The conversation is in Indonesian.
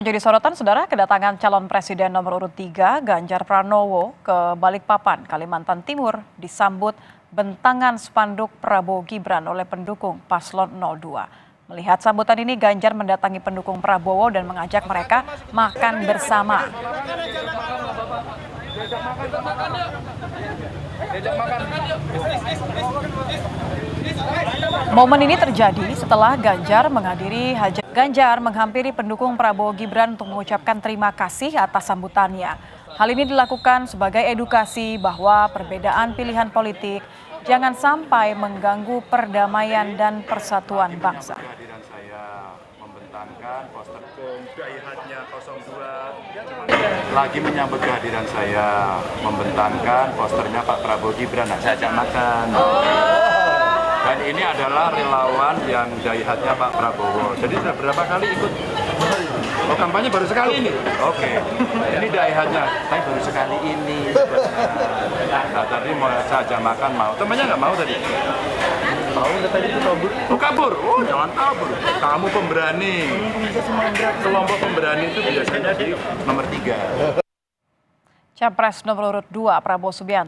Jadi sorotan saudara kedatangan calon presiden nomor urut 3 Ganjar Pranowo ke Balikpapan, Kalimantan Timur disambut bentangan spanduk Prabowo Gibran oleh pendukung paslon 02. Melihat sambutan ini Ganjar mendatangi pendukung Prabowo dan mengajak mereka makan bersama. Momen ini terjadi setelah Ganjar menghampiri pendukung Prabowo Gibran untuk mengucapkan terima kasih atas sambutannya. Hal ini dilakukan sebagai edukasi bahwa perbedaan pilihan politik jangan sampai mengganggu perdamaian dan persatuan bangsa. Lagi menyambut kehadiran saya, membentangkan posternya Pak Prabowo Gibran, saya ajak makan. Dan ini adalah relawan yang daihatnya Pak Prabowo. Jadi sudah berapa kali ikut? Oh, kampanye baru sekali ini? Oke. Ini daihatnya, tapi baru sekali ini. Nah, tadi mau saya ajak makan, mau. Temannya nggak mau tadi? Mau, tadi itu kabur. Oh, kabur? Oh, jangan kabur. Kamu pemberani. Kelompok pemberani itu biasanya di nomor 3. Capres nomor urut 2 Prabowo Subianto